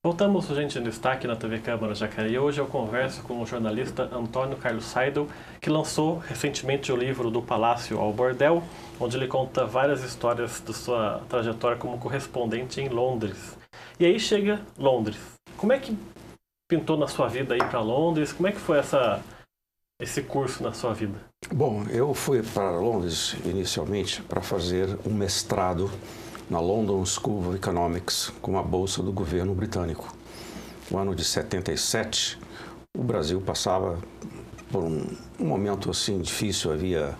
Voltamos, gente, em destaque na TV Câmara Jacareí. Hoje eu converso com o jornalista Antônio Carlos Seidel, que lançou recentemente o livro Do Palácio ao Bordel, onde ele conta várias histórias da sua trajetória como correspondente em Londres. E aí chega Londres. Como é que pintou na sua vida ir para Londres? Como é que foi esse curso na sua vida? Bom, eu fui para Londres inicialmente para fazer um mestrado na London School of Economics com a bolsa do governo britânico. No ano de 77, o Brasil passava por um momento assim difícil, havia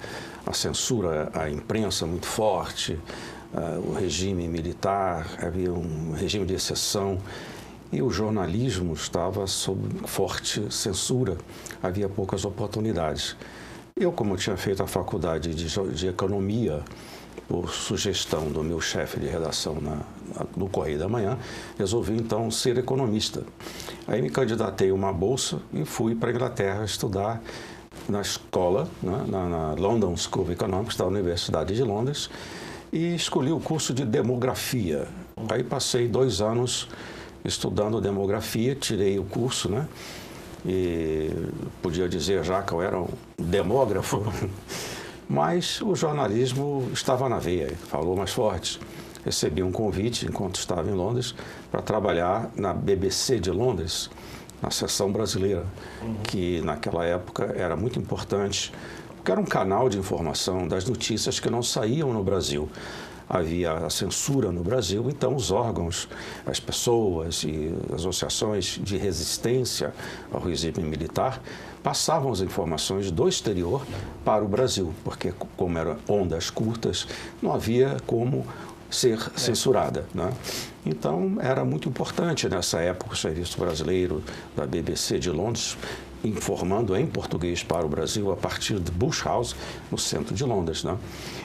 a censura à imprensa muito forte, o regime militar, havia um regime de exceção e o jornalismo estava sob forte censura, havia poucas oportunidades. Eu, como tinha feito a faculdade de economia, por sugestão do meu chefe de redação no Correio da Manhã, resolvi então ser economista. Aí me candidatei a uma bolsa e fui para a Inglaterra estudar na escola, né, na London School of Economics, da Universidade de Londres, e escolhi o curso de demografia. Aí passei 2 anos estudando demografia, tirei o curso, né? E podia dizer já que eu era um demógrafo, mas o jornalismo estava na veia, falou mais forte. Recebi um convite, enquanto estava em Londres, para trabalhar na BBC de Londres, na seção brasileira, que naquela época era muito importante, porque era um canal de informação das notícias que não saíam no Brasil. Havia a censura no Brasil, então os órgãos, as pessoas e as associações de resistência ao regime militar passavam as informações do exterior para o Brasil, porque como eram ondas curtas, não havia como ser censurada, né? Então era muito importante nessa época o serviço brasileiro da BBC de Londres informando em português para o Brasil a partir de Bush House, no centro de Londres, né?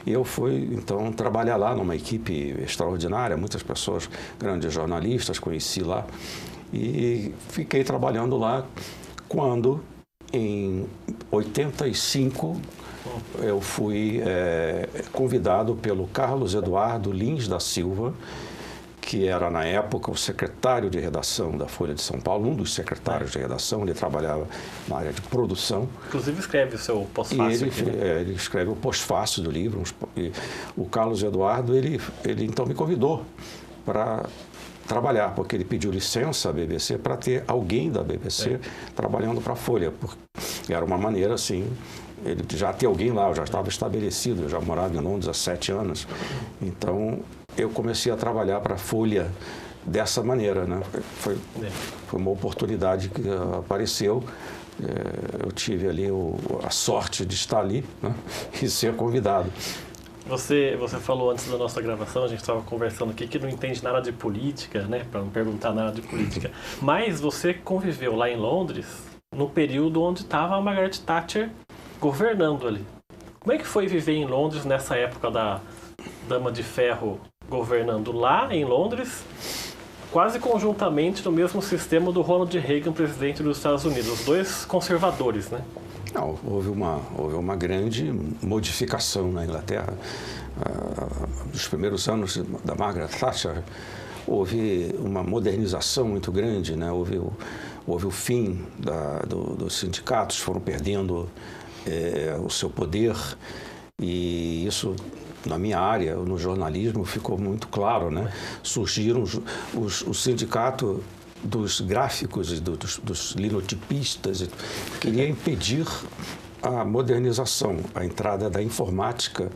E eu fui, então, trabalhar lá numa equipe extraordinária, muitas pessoas, grandes jornalistas, conheci lá, e fiquei trabalhando lá quando, em 85, eu fui convidado pelo Carlos Eduardo Lins da Silva, que era, na época, o secretário de redação da Folha de São Paulo, um dos secretários de redação, ele trabalhava na área de produção. Inclusive escreve o seu pós-fácil. Ele escreve o pós-fácil do livro. E o Carlos Eduardo, ele então me convidou para trabalhar, porque ele pediu licença à BBC para ter alguém da BBC trabalhando para a Folha. Porque era uma maneira, assim, ele já ter alguém lá, eu já estava estabelecido, eu já morava em Londres há 7 anos. Então, eu comecei a trabalhar para a Folha dessa maneira, né? Foi uma oportunidade que apareceu. Eu tive ali a sorte de estar ali, né? E ser convidado. Você falou antes da nossa gravação, a gente estava conversando aqui, que não entende nada de política, né? Para não perguntar nada de política. Mas você conviveu lá em Londres no período onde estava a Margaret Thatcher governando ali. Como é que foi viver em Londres nessa época da Dama de Ferro governando lá em Londres, quase conjuntamente no mesmo sistema do Ronald Reagan, presidente dos Estados Unidos, os dois conservadores, né? Não, houve uma grande modificação na Inglaterra. Nos primeiros anos da Margaret Thatcher, houve uma modernização muito grande, né? Houve o fim dos sindicatos, foram perdendo o seu poder, e isso, na minha área, no jornalismo, ficou muito claro, né? Surgiram o sindicato dos gráficos e dos linotipistas, queria impedir a modernização, a entrada da informática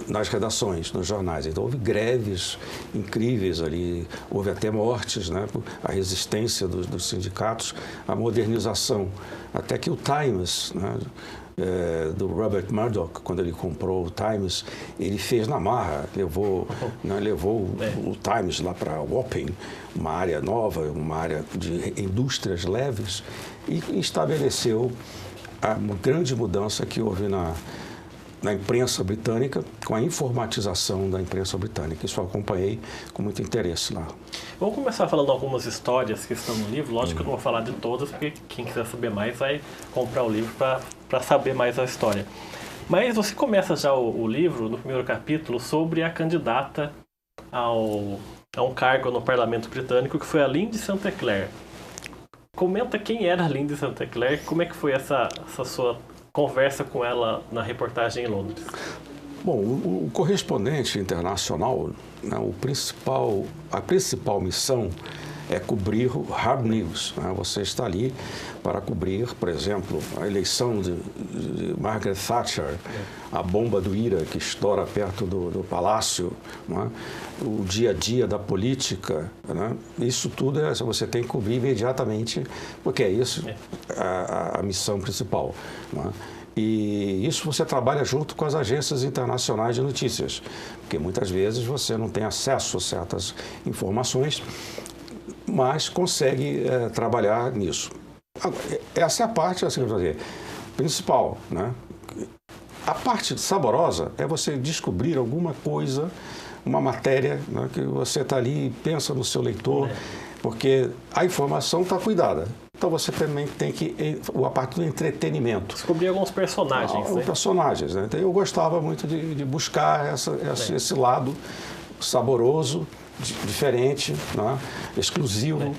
nas redações, nos jornais. Então, houve greves incríveis ali, houve até mortes, né? A resistência dos sindicatos, a modernização, até que o Times, né? Do Rupert Murdoch, quando ele comprou o Times, ele fez na marra, levou o Times lá para Wapping, uma área nova, uma área de indústrias leves, e estabeleceu a grande mudança que houve na imprensa britânica, com a informatização da imprensa britânica. Isso eu acompanhei com muito interesse lá. Vamos começar falando algumas histórias que estão no livro. Lógico que eu não vou falar de todas, porque quem quiser saber mais vai comprar o livro para saber mais a história. Mas você começa já o livro, no primeiro capítulo, sobre a candidata a um cargo no parlamento britânico, que foi a Lindsay St. Clair. Comenta quem era a Lindsay St. Clair, como é que foi essa sua conversa com ela na reportagem em Londres? Bom, o correspondente internacional, né, a principal missão é cobrir o hard news. Né? Você está ali para cobrir, por exemplo, a eleição de Margaret Thatcher, a bomba do IRA que estoura perto do palácio, né? O dia a dia da política. Né? Isso tudo você tem que cobrir imediatamente, porque é isso a missão principal. Né? E isso você trabalha junto com as agências internacionais de notícias, porque muitas vezes você não tem acesso a certas informações, mas consegue trabalhar nisso. Agora, essa é a parte, assim, principal, né? A parte saborosa é você descobrir alguma coisa, uma matéria, né, que você está ali e pensa no seu leitor, porque a informação está cuidada. Então você também tem que a parte do entretenimento. Descobrir alguns personagens. Personagens, né? Então eu gostava muito de buscar esse lado saboroso, diferente, né? Exclusivo.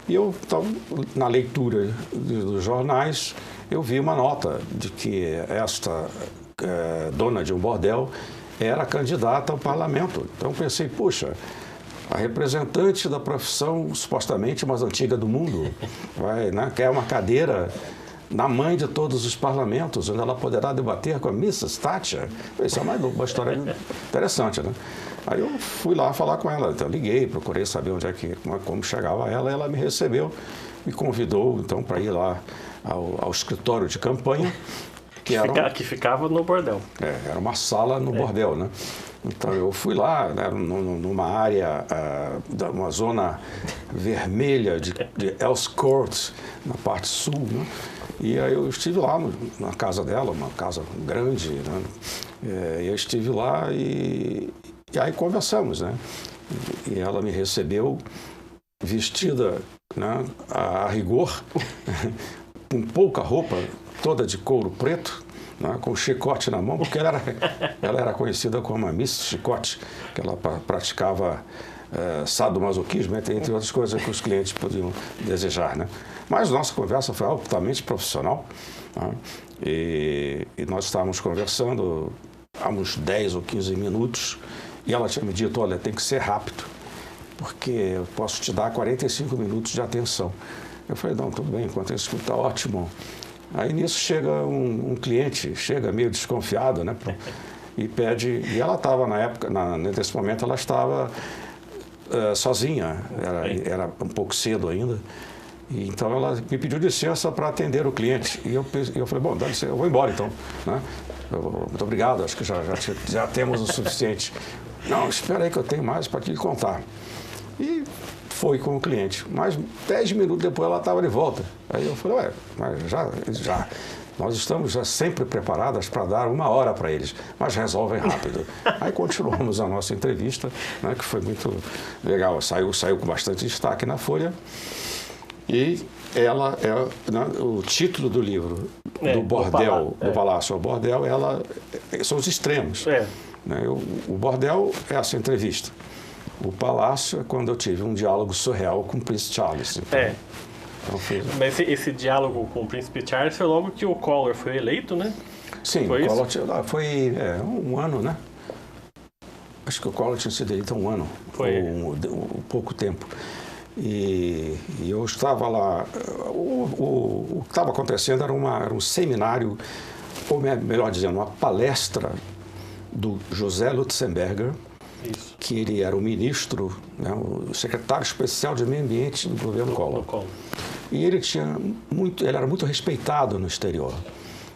E eu, então, na leitura dos jornais, eu vi uma nota de que esta dona de um bordel era candidata ao parlamento. Então pensei, puxa, a representante da profissão supostamente mais antiga do mundo, né, quer uma cadeira na mãe de todos os parlamentos, onde ela poderá debater com a Mrs. Thatcher. Isso é uma história interessante, né? Aí eu fui lá falar com ela, então liguei, procurei saber como chegava ela, e ela me recebeu, me convidou então para ir lá ao escritório de campanha, que ficava no bordel. Era uma sala no bordel, né? Então eu fui lá, né, numa área, uma zona vermelha de Earls Court, na parte sul, né? E aí eu estive lá na casa dela, uma casa grande, né? Eu estive lá e aí conversamos, né? E ela me recebeu vestida, né, a rigor, com pouca roupa, toda de couro preto, né, com chicote na mão, porque ela era conhecida como a Miss Chicote, que ela praticava sadomasoquismo, entre outras coisas que os clientes podiam desejar, né? Mas nossa conversa foi altamente profissional, né? E nós estávamos conversando há uns 10 ou 15 minutos e ela tinha me dito, olha, tem que ser rápido, porque eu posso te dar 45 minutos de atenção. Eu falei, não, tudo bem, enquanto isso está ótimo. Aí nisso chega um cliente, chega meio desconfiado, né? E pede, e ela estava na época, nesse momento ela estava sozinha, era um pouco cedo ainda. E então ela me pediu licença para atender o cliente. E eu falei, bom, dá licença, eu vou embora então, né? Muito obrigado, acho que já temos o suficiente. Não, espera aí que eu tenho mais para te contar. E foi com o cliente. Mas 10 minutos depois ela estava de volta. Aí eu falei, mas já. Nós estamos já sempre preparadas para dar 1 hora para eles, mas resolvem rápido. Aí continuamos a nossa entrevista, né, que foi muito legal. Saiu com bastante destaque na Folha. E ela né, o título do livro, do bordel, do Palácio ao Bordel, são os extremos. Né? O bordel é essa entrevista. O palácio é quando eu tive um diálogo surreal com o Príncipe Charles. Então, Mas esse diálogo com o Príncipe Charles foi logo que o Collor foi eleito, né? Sim, foi o Collor foi 1 ano, né? Acho que o Collor tinha sido eleito há 1 ano, ou pouco tempo. E eu estava lá, o que estava acontecendo era um seminário, ou melhor dizendo, uma palestra do José Lutzenberger, que ele era o ministro, né, o secretário especial de meio ambiente do governo Collor. E ele era muito respeitado no exterior.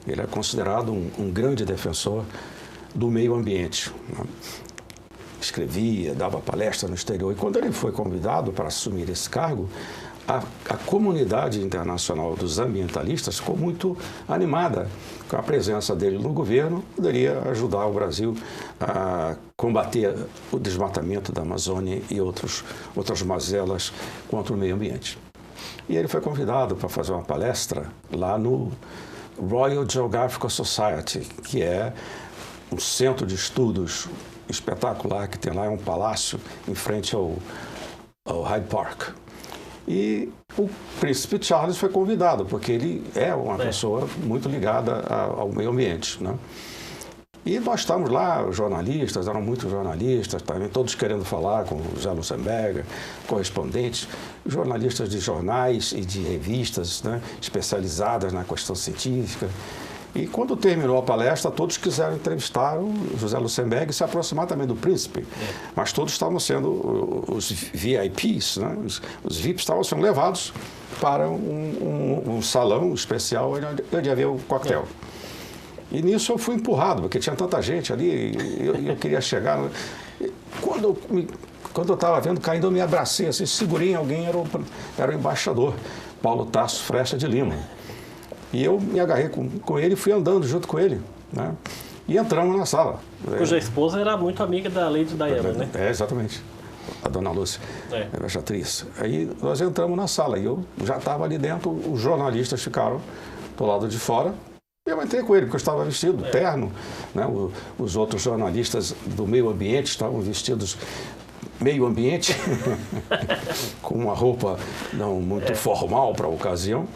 Ele era considerado um grande defensor do meio ambiente, né? Escrevia, dava palestra no exterior. E quando ele foi convidado para assumir esse cargo, a comunidade internacional dos ambientalistas ficou muito animada com a presença dele no governo, poderia ajudar o Brasil a combater o desmatamento da Amazônia e outras mazelas contra o meio ambiente. E ele foi convidado para fazer uma palestra lá no Royal Geographical Society, que é um centro de estudos espetacular que tem lá, é um palácio em frente ao Hyde Park. E o príncipe Charles foi convidado, porque ele é uma pessoa muito ligada ao meio ambiente, né? E nós estávamos lá, os jornalistas, eram muitos jornalistas, também, todos querendo falar com o José Luxemburgo, correspondentes, jornalistas de jornais e de revistas, né, especializadas na questão científica. E quando terminou a palestra, todos quiseram entrevistar o José Luxemburgo e se aproximar também do príncipe. Mas todos estavam sendo, os VIPs, né, os VIPs estavam sendo levados para um salão especial onde havia o coquetel. E nisso eu fui empurrado, porque tinha tanta gente ali, e eu queria chegar. Quando eu estava vendo caindo, eu me abracei, assim, segurei em alguém, era o embaixador, Paulo Tasso Fresta de Lima. E eu me agarrei com ele e fui andando junto com ele, né? E entramos na sala. Cuja esposa era muito amiga da Lady Diana, né? Exatamente. A dona Lúcia, atriz. Aí nós entramos na sala e eu já estava ali dentro, os jornalistas ficaram do lado de fora. Eu entrei com ele, porque eu estava vestido terno, né? Os outros jornalistas do meio ambiente estavam vestidos meio ambiente, com uma roupa não muito formal para a ocasião.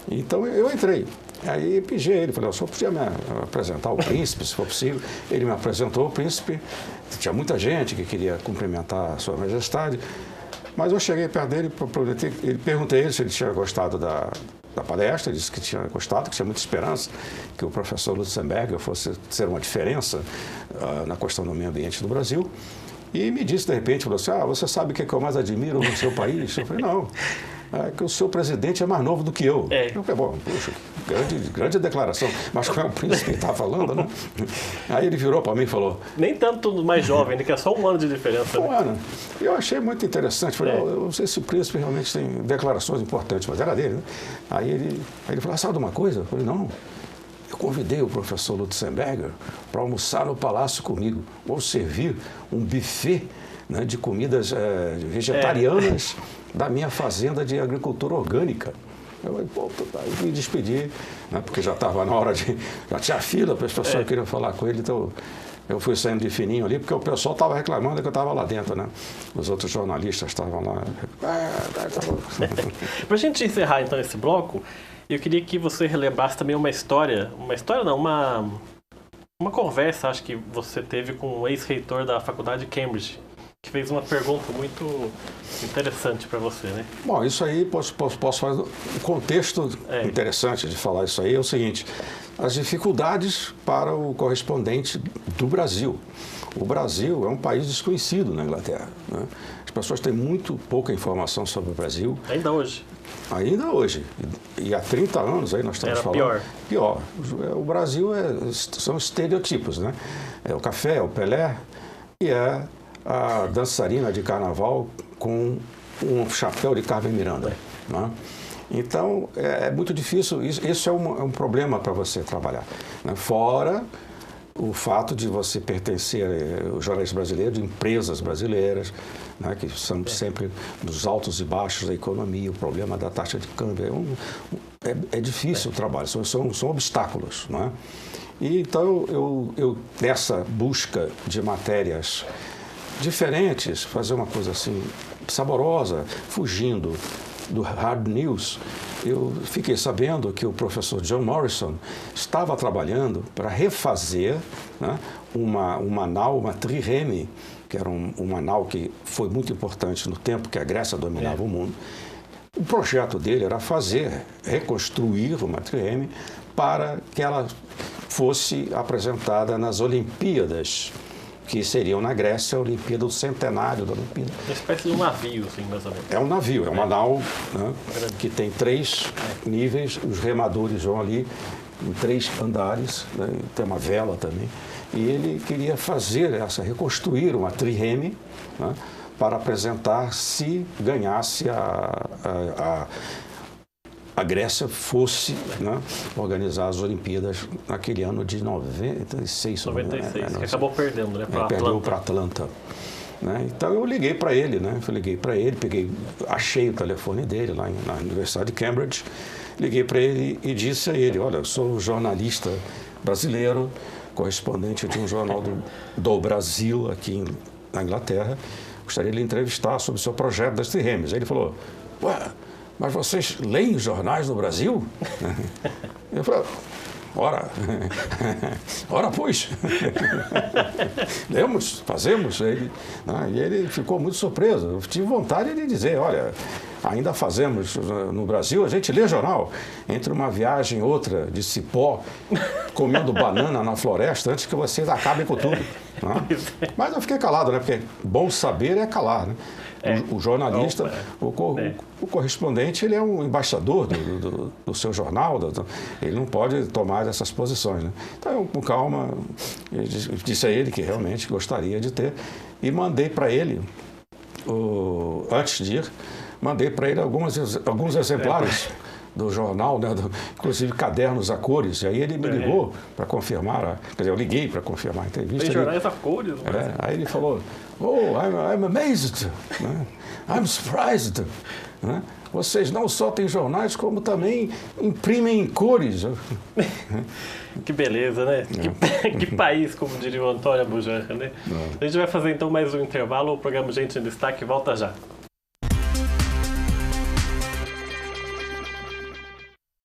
Então eu entrei. Aí pedi a ele, falei, o senhor podia me apresentar o príncipe, se for possível. Ele me apresentou o príncipe. Tinha muita gente que queria cumprimentar a sua majestade. Mas eu cheguei perto dele, perguntei a ele se ele tinha gostado da palestra, ele disse que tinha gostado, que tinha muita esperança que o professor Luxemburgo fosse ser uma diferença na questão do meio ambiente no Brasil. E me disse, de repente, falou assim, você sabe o que eu mais admiro no seu país? Eu falei, não, é que o seu presidente é mais novo do que eu. Eu falei, bom, puxa, grande declaração, mas qual é o príncipe que está falando, né? Aí ele virou para mim e falou... Nem tanto mais jovem, ele quer só um ano de diferença. Um ano. Eu achei muito interessante, falei, eu não sei se o príncipe realmente tem declarações importantes, mas era dele, né? Aí ele falou, sabe de uma coisa? Eu falei, não, eu convidei o professor Luxemburgo para almoçar no palácio comigo. Vou servir um buffet, né, de comidas vegetarianas da minha fazenda de agricultura orgânica. Eu me despedi, né, porque já estava na hora já tinha fila para as pessoas que queriam falar com ele, então eu fui saindo de fininho ali, porque o pessoal estava reclamando que eu estava lá dentro, né? Os outros jornalistas estavam lá. Para a gente encerrar então esse bloco, eu queria que você relembrasse também uma história não, uma conversa, acho que você teve com um ex-reitor da faculdade de Cambridge, que fez uma pergunta muito interessante para você, né? Bom, isso aí, posso fazer um contexto interessante de falar isso aí, é o seguinte, as dificuldades para o correspondente do Brasil. O Brasil é um país desconhecido na Inglaterra, né? As pessoas têm muito pouca informação sobre o Brasil. Ainda hoje. Ainda hoje. E há 30 anos aí nós estamos falando. Pior. O Brasil são estereotipos, né? É o café, é o Pelé e é a dançarina de carnaval com um chapéu de Carmen Miranda, né? Então, é muito difícil, isso é um problema para você trabalhar, né? Fora o fato de você pertencer aos jornais brasileiros, empresas brasileiras, né, que são sempre nos altos e baixos da economia, o problema da taxa de câmbio. É difícil o trabalho, são obstáculos, não é? E então, eu, nessa busca de matérias diferentes, fazer uma coisa assim saborosa, fugindo do hard news, eu fiquei sabendo que o professor John Morrison estava trabalhando para refazer, né, uma nau, uma trireme, que era uma nau que foi muito importante no tempo que a Grécia dominava o mundo. O projeto dele era reconstruir uma trireme para que ela fosse apresentada nas Olimpíadas, que seriam na Grécia, a Olimpíada, o centenário da Olimpíada. Uma espécie de um navio, assim, mais ou menos. É um navio, é uma nau, né, que tem 3 níveis, os remadores vão ali em 3 andares, né, tem uma vela também. E ele queria reconstruir uma trireme, né, para apresentar se ganhasse a Grécia fosse, né, organizar as Olimpíadas naquele ano de 96. 96, que acabou perdendo, né? Perdeu para Atlanta. Né? Então eu liguei para ele, né? Achei o telefone dele lá na Universidade de Cambridge, liguei para ele e disse a ele, olha, eu sou jornalista brasileiro, correspondente de um jornal do Brasil, aqui na Inglaterra. Gostaria de lhe entrevistar sobre o seu projeto das trirêmias. Aí ele falou, ué, mas vocês leem jornais no Brasil? Eu falei, ora, pois. Lemos, fazemos. E ele ficou muito surpreso. Eu tive vontade de dizer, olha, ainda fazemos no Brasil, a gente lê jornal. Entre uma viagem e outra de cipó, comendo banana na floresta, antes que vocês acabem com tudo. Mas eu fiquei calado, né? Porque bom saber é calar, né? O jornalista, o correspondente, ele é um embaixador do seu jornal, ele não pode tomar essas posições, né? Então, eu, com calma, eu disse a ele que realmente gostaria de ter e mandei para ele, antes de ir, mandei para ele alguns exemplares do jornal, né? Inclusive cadernos a cores, e aí ele me ligou para confirmar, quer dizer, eu liguei para confirmar a entrevista. Tem jornais a cores? Aí ele falou, I'm amazed, né? I'm surprised. Né? Vocês não só têm jornais, como também imprimem em cores. Que beleza, né? Que país, como diria o Antônio Abujanra, né? A gente vai fazer então mais um intervalo, o programa Gente em Destaque volta já.